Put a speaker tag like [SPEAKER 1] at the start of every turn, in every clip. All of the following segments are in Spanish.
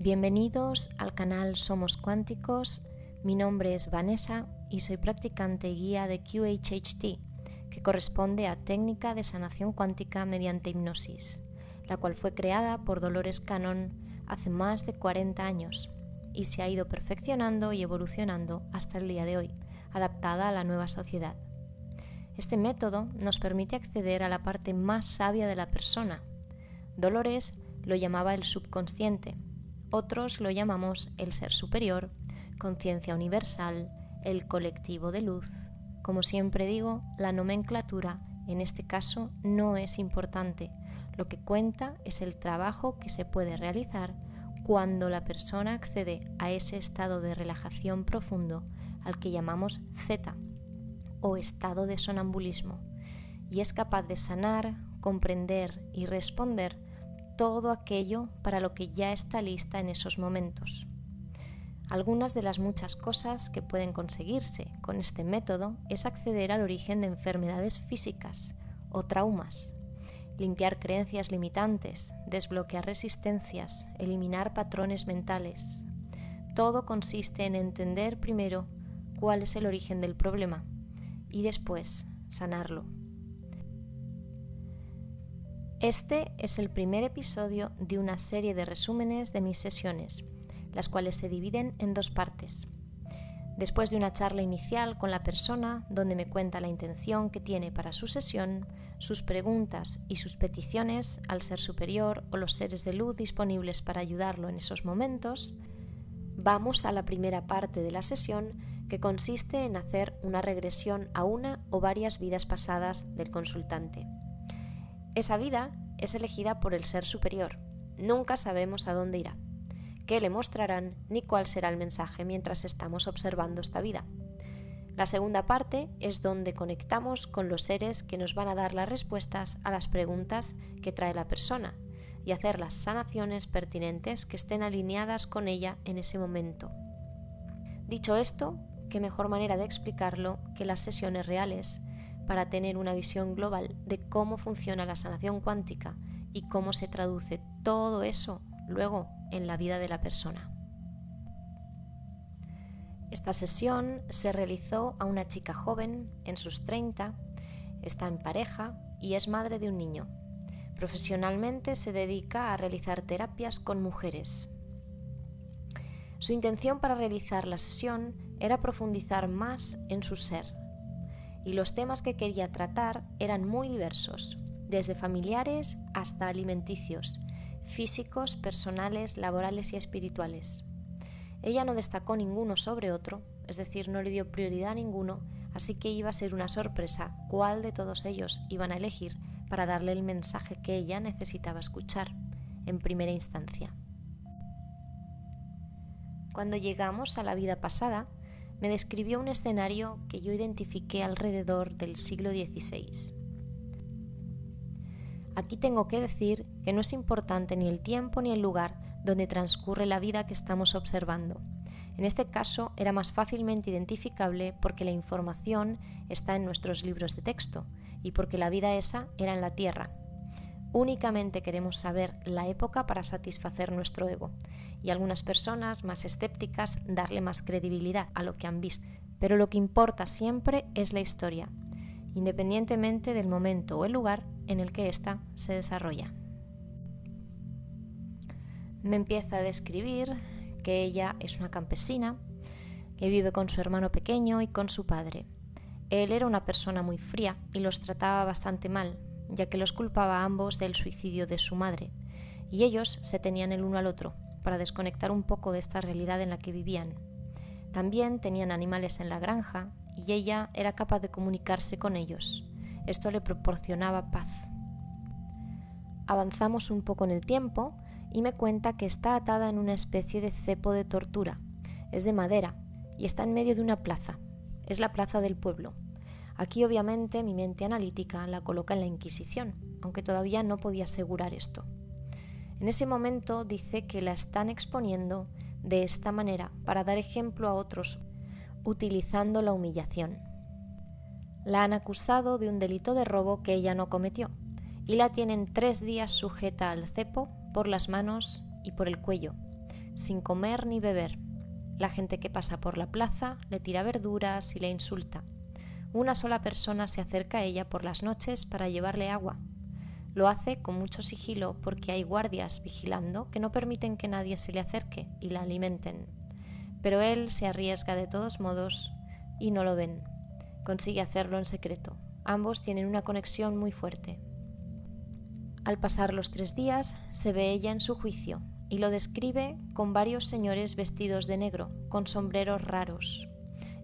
[SPEAKER 1] Bienvenidos al canal Somos Cuánticos. Mi nombre es Vanessa y soy practicante y guía de QHHT, que corresponde a Técnica de Sanación Cuántica mediante Hipnosis, la cual fue creada por Dolores Cannon hace más de 40 años y se ha ido perfeccionando y evolucionando hasta el día de hoy, adaptada a la nueva sociedad. Este método nos permite acceder a la parte más sabia de la persona. Dolores lo llamaba el subconsciente, otros lo llamamos el ser superior, conciencia universal, el colectivo de luz. Como siempre digo, la nomenclatura en este caso no es importante. Lo que cuenta es el trabajo que se puede realizar cuando la persona accede a ese estado de relajación profundo al que llamamos Zeta o estado de sonambulismo, y es capaz de sanar, comprender y responder todo aquello para lo que ya está lista en esos momentos. Algunas de las muchas cosas que pueden conseguirse con este método es acceder al origen de enfermedades físicas o traumas, limpiar creencias limitantes, desbloquear resistencias, eliminar patrones mentales. Todo consiste en entender primero cuál es el origen del problema y después sanarlo. Este es el primer episodio de una serie de resúmenes de mis sesiones, las cuales se dividen en dos partes. Después de una charla inicial con la persona, donde me cuenta la intención que tiene para su sesión, sus preguntas y sus peticiones al ser superior o los seres de luz disponibles para ayudarlo en esos momentos, vamos a la primera parte de la sesión, que consiste en hacer una regresión a una o varias vidas pasadas del consultante. Esa vida es elegida por el ser superior. Nunca sabemos a dónde irá, qué le mostrarán ni cuál será el mensaje mientras estamos observando esta vida. La segunda parte es donde conectamos con los seres que nos van a dar las respuestas a las preguntas que trae la persona y hacer las sanaciones pertinentes que estén alineadas con ella en ese momento. Dicho esto, qué mejor manera de explicarlo que las sesiones reales, para tener una visión global de cómo funciona la sanación cuántica y cómo se traduce todo eso luego en la vida de la persona. Esta sesión se realizó a una chica joven, en sus 30, está en pareja y es madre de un niño. Profesionalmente se dedica a realizar terapias con mujeres. Su intención para realizar la sesión era profundizar más en su ser, y los temas que quería tratar eran muy diversos, desde familiares hasta alimenticios, físicos, personales, laborales y espirituales. Ella no destacó ninguno sobre otro, es decir, no le dio prioridad a ninguno, así que iba a ser una sorpresa cuál de todos ellos iban a elegir para darle el mensaje que ella necesitaba escuchar en primera instancia. Cuando llegamos a la vida pasada, me describió un escenario que yo identifiqué alrededor del siglo XVI. Aquí tengo que decir que no es importante ni el tiempo ni el lugar donde transcurre la vida que estamos observando. En este caso era más fácilmente identificable porque la información está en nuestros libros de texto y porque la vida esa era en la Tierra. Únicamente queremos saber la época para satisfacer nuestro ego y algunas personas más escépticas darle más credibilidad a lo que han visto. Pero lo que importa siempre es la historia, independientemente del momento o el lugar en el que ésta se desarrolla. Me empieza a describir que ella es una campesina, que vive con su hermano pequeño y con su padre. Él era una persona muy fría y los trataba bastante mal, ya que los culpaba a ambos del suicidio de su madre, y ellos se tenían el uno al otro para desconectar un poco de esta realidad en la que vivían. También tenían animales en la granja y ella era capaz de comunicarse con ellos. Esto le proporcionaba paz. Avanzamos un poco en el tiempo y me cuenta que está atada en una especie de cepo de tortura. Es de madera y está en medio de una plaza. Es la plaza del pueblo. Aquí obviamente mi mente analítica la coloca en la Inquisición, aunque todavía no podía asegurar esto. En ese momento dice que la están exponiendo de esta manera para dar ejemplo a otros, utilizando la humillación. La han acusado de un delito de robo que ella no cometió y la tienen 3 días sujeta al cepo por las manos y por el cuello, sin comer ni beber. La gente que pasa por la plaza le tira verduras y le insulta. Una sola persona se acerca a ella por las noches para llevarle agua. Lo hace con mucho sigilo porque hay guardias vigilando que no permiten que nadie se le acerque y la alimenten. Pero él se arriesga de todos modos y no lo ven. Consigue hacerlo en secreto. Ambos tienen una conexión muy fuerte. Al pasar los 3 días, se ve ella en su juicio y lo describe con varios señores vestidos de negro, con sombreros raros.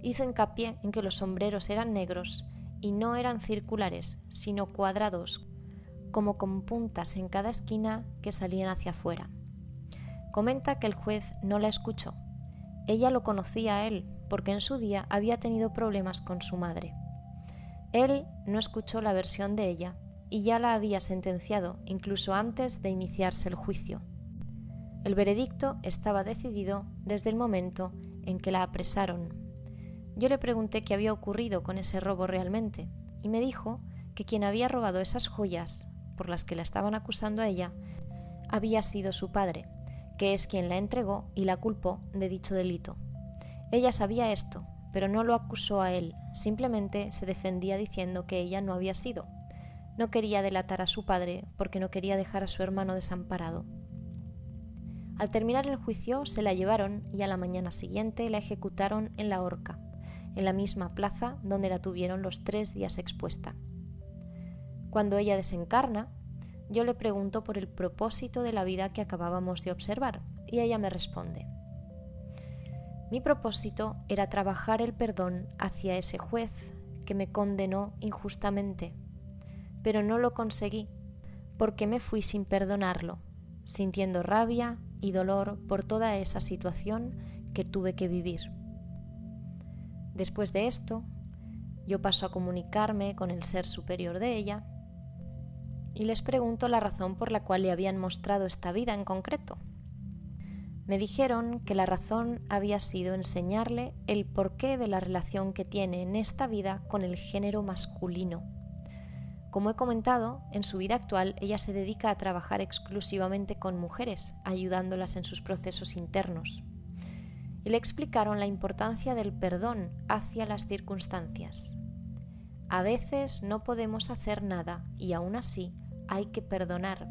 [SPEAKER 1] Hizo hincapié en que los sombreros eran negros y no eran circulares, sino cuadrados, como con puntas en cada esquina que salían hacia afuera. Comenta que el juez no la escuchó. Ella lo conocía a él, porque en su día había tenido problemas con su madre. Él no escuchó la versión de ella y ya la había sentenciado incluso antes de iniciarse el juicio. El veredicto estaba decidido desde el momento en que la apresaron. Yo le pregunté qué había ocurrido con ese robo realmente y me dijo que quien había robado esas joyas por las que la estaban acusando a ella había sido su padre, que es quien la entregó y la culpó de dicho delito. Ella sabía esto, pero no lo acusó a él, simplemente se defendía diciendo que ella no había sido. No quería delatar a su padre porque no quería dejar a su hermano desamparado. Al terminar el juicio se la llevaron y a la mañana siguiente la ejecutaron en la horca, en la misma plaza donde la tuvieron los 3 días expuesta. Cuando ella desencarna, yo le pregunto por el propósito de la vida que acabábamos de observar y ella me responde: mi propósito era trabajar el perdón hacia ese juez que me condenó injustamente, pero no lo conseguí porque me fui sin perdonarlo, sintiendo rabia y dolor por toda esa situación que tuve que vivir. Después de esto, yo paso a comunicarme con el ser superior de ella y les pregunto la razón por la cual le habían mostrado esta vida en concreto. Me dijeron que la razón había sido enseñarle el porqué de la relación que tiene en esta vida con el género masculino. Como he comentado, en su vida actual ella se dedica a trabajar exclusivamente con mujeres, ayudándolas en sus procesos internos. Y le explicaron la importancia del perdón hacia las circunstancias. A veces no podemos hacer nada y aún así hay que perdonar.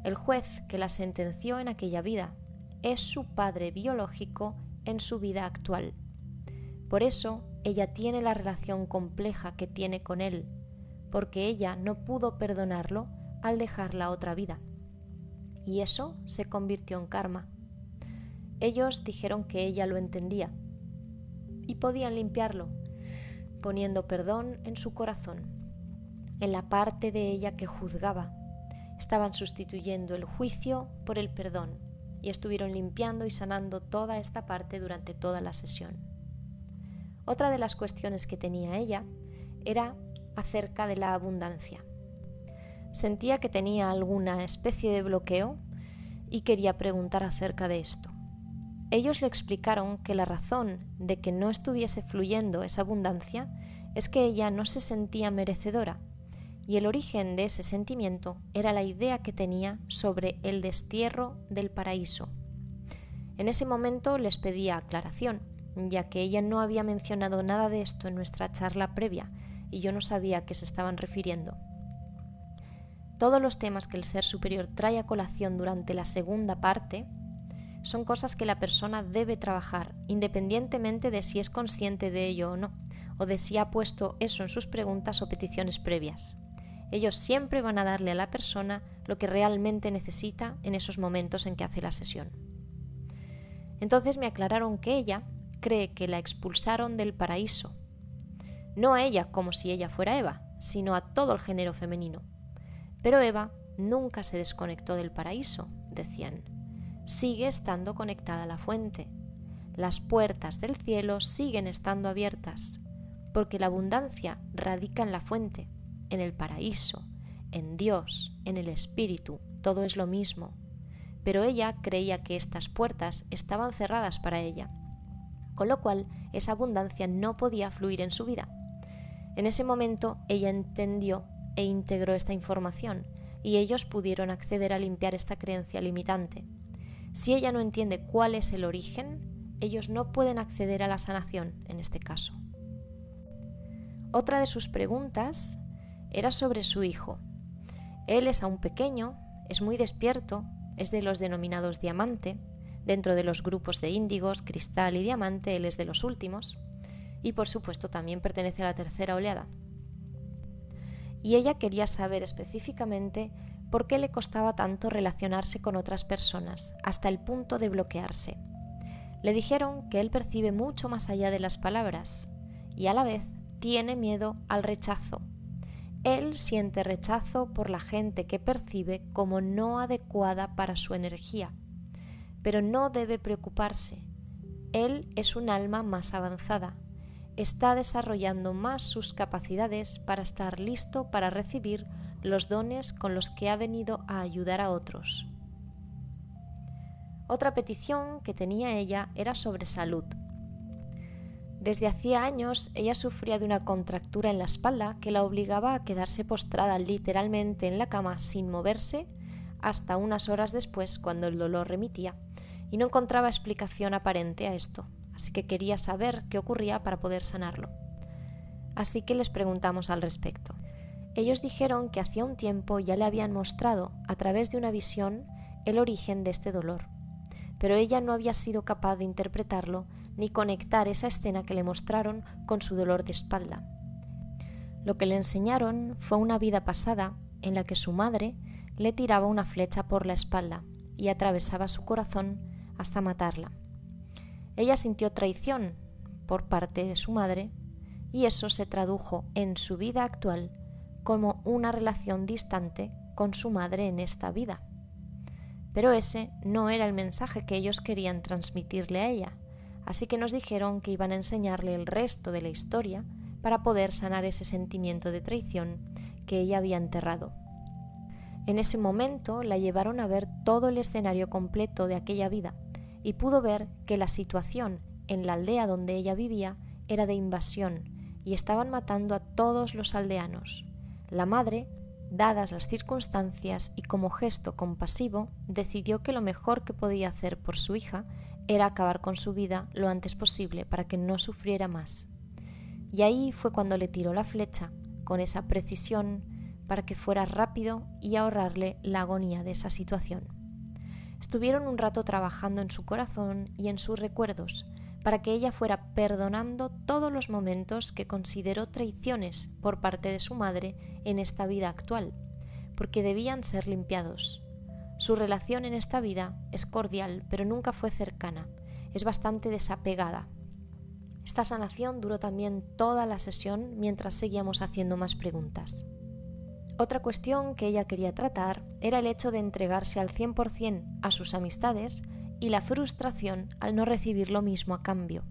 [SPEAKER 1] El juez que la sentenció en aquella vida es su padre biológico en su vida actual. Por eso ella tiene la relación compleja que tiene con él, porque ella no pudo perdonarlo al dejar la otra vida. Y eso se convirtió en karma. Ellos dijeron que ella lo entendía y podían limpiarlo, poniendo perdón en su corazón, en la parte de ella que juzgaba. Estaban sustituyendo el juicio por el perdón y estuvieron limpiando y sanando toda esta parte durante toda la sesión. Otra de las cuestiones que tenía ella era acerca de la abundancia. Sentía que tenía alguna especie de bloqueo y quería preguntar acerca de esto. Ellos le explicaron que la razón de que no estuviese fluyendo esa abundancia es que ella no se sentía merecedora, y el origen de ese sentimiento era la idea que tenía sobre el destierro del paraíso. En ese momento les pedía aclaración, ya que ella no había mencionado nada de esto en nuestra charla previa, y yo no sabía a qué se estaban refiriendo. Todos los temas que el ser superior trae a colación durante la segunda parte son cosas que la persona debe trabajar, independientemente de si es consciente de ello o no, o de si ha puesto eso en sus preguntas o peticiones previas. Ellos siempre van a darle a la persona lo que realmente necesita en esos momentos en que hace la sesión. Entonces me aclararon que ella cree que la expulsaron del paraíso. No a ella como si ella fuera Eva, sino a todo el género femenino. Pero Eva nunca se desconectó del paraíso, decían. Sigue estando conectada a la fuente. Las puertas del cielo siguen estando abiertas, porque la abundancia radica en la fuente, en el paraíso, en Dios, en el Espíritu, todo es lo mismo. Pero ella creía que estas puertas estaban cerradas para ella, con lo cual esa abundancia no podía fluir en su vida. En ese momento ella entendió e integró esta información y ellos pudieron acceder a limpiar esta creencia limitante. Si ella no entiende cuál es el origen, ellos no pueden acceder a la sanación en este caso. Otra de sus preguntas era sobre su hijo. Él es aún pequeño, es muy despierto, es de los denominados diamante. Dentro de los grupos de índigos, cristal y diamante, él es de los últimos. Y por supuesto también pertenece a la tercera oleada. Y ella quería saber específicamente por qué le costaba tanto relacionarse con otras personas, hasta el punto de bloquearse. Le dijeron que él percibe mucho más allá de las palabras y a la vez tiene miedo al rechazo. Él siente rechazo por la gente que percibe como no adecuada para su energía, pero no debe preocuparse. Él es un alma más avanzada, está desarrollando más sus capacidades para estar listo para recibir los dones con los que ha venido a ayudar a otros. Otra petición que tenía ella era sobre salud. Desde hacía años ella sufría de una contractura en la espalda que la obligaba a quedarse postrada literalmente en la cama sin moverse hasta unas horas después, cuando el dolor remitía, y no encontraba explicación aparente a esto, así que quería saber qué ocurría para poder sanarlo. Así que les preguntamos al respecto. Ellos dijeron que hacía un tiempo ya le habían mostrado a través de una visión el origen de este dolor, pero ella no había sido capaz de interpretarlo ni conectar esa escena que le mostraron con su dolor de espalda. Lo que le enseñaron fue una vida pasada en la que su madre le tiraba una flecha por la espalda y atravesaba su corazón hasta matarla. Ella sintió traición por parte de su madre y eso se tradujo en su vida actual como una relación distante con su madre en esta vida. Pero ese no era el mensaje que ellos querían transmitirle a ella, así que nos dijeron que iban a enseñarle el resto de la historia para poder sanar ese sentimiento de traición que ella había enterrado. En ese momento la llevaron a ver todo el escenario completo de aquella vida y pudo ver que la situación en la aldea donde ella vivía era de invasión y estaban matando a todos los aldeanos. La madre, dadas las circunstancias y como gesto compasivo, decidió que lo mejor que podía hacer por su hija era acabar con su vida lo antes posible para que no sufriera más. Y ahí fue cuando le tiró la flecha con esa precisión para que fuera rápido y ahorrarle la agonía de esa situación. Estuvieron un rato trabajando en su corazón y en sus recuerdos para que ella fuera perdonando todos los momentos que consideró traiciones por parte de su madre en esta vida actual, porque debían ser limpiados. Su relación en esta vida es cordial, pero nunca fue cercana, es bastante desapegada. Esta sanación duró también toda la sesión mientras seguíamos haciendo más preguntas. Otra cuestión que ella quería tratar era el hecho de entregarse al 100% a sus amistades y la frustración al no recibir lo mismo a cambio.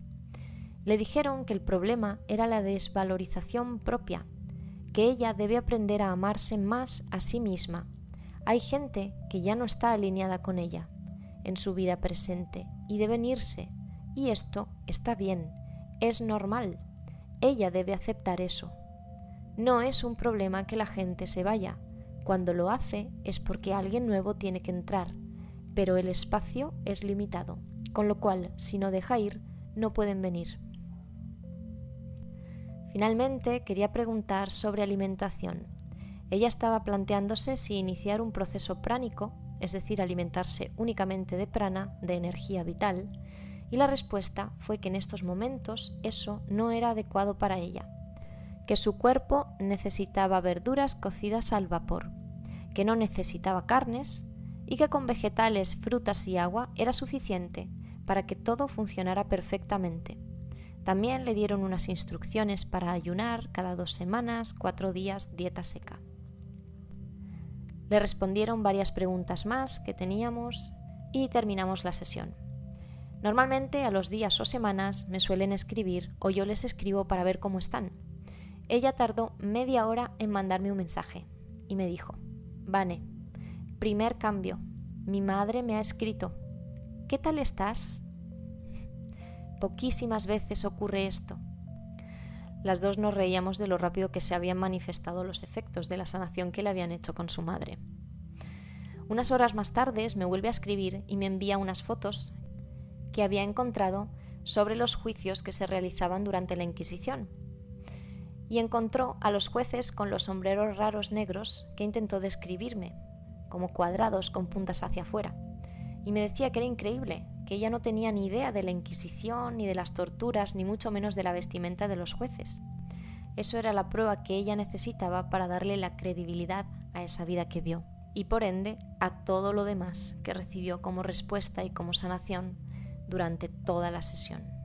[SPEAKER 1] Le dijeron que el problema era la desvalorización propia, que ella debe aprender a amarse más a sí misma. Hay gente que ya no está alineada con ella en su vida presente y deben irse, y esto está bien, es normal. Ella debe aceptar eso. No es un problema que la gente se vaya. Cuando lo hace es porque alguien nuevo tiene que entrar, pero el espacio es limitado, con lo cual, si no deja ir, no pueden venir. Finalmente, quería preguntar sobre alimentación. Ella estaba planteándose si iniciar un proceso pránico, es decir, alimentarse únicamente de prana, de energía vital, y la respuesta fue que en estos momentos eso no era adecuado para ella, que su cuerpo necesitaba verduras cocidas al vapor, que no necesitaba carnes y que con vegetales, frutas y agua era suficiente para que todo funcionara perfectamente. También le dieron unas instrucciones para ayunar cada 2 semanas, 4 días, dieta seca. Le respondieron varias preguntas más que teníamos y terminamos la sesión. Normalmente a los días o semanas me suelen escribir o yo les escribo para ver cómo están. Ella tardó media hora en mandarme un mensaje y me dijo: Vane, primer cambio, mi madre me ha escrito, ¿qué tal estás? Poquísimas veces ocurre esto. Las dos nos reíamos de lo rápido que se habían manifestado los efectos de la sanación que le habían hecho con su madre. Unas horas más tarde me vuelve a escribir y me envía unas fotos que había encontrado sobre los juicios que se realizaban durante la Inquisición. Y encontró a los jueces con los sombreros raros negros que intentó describirme, como cuadrados con puntas hacia afuera. Y me decía que era increíble, que ella no tenía ni idea de la Inquisición, ni de las torturas, ni mucho menos de la vestimenta de los jueces. Eso era la prueba que ella necesitaba para darle la credibilidad a esa vida que vio, y por ende a todo lo demás que recibió como respuesta y como sanación durante toda la sesión.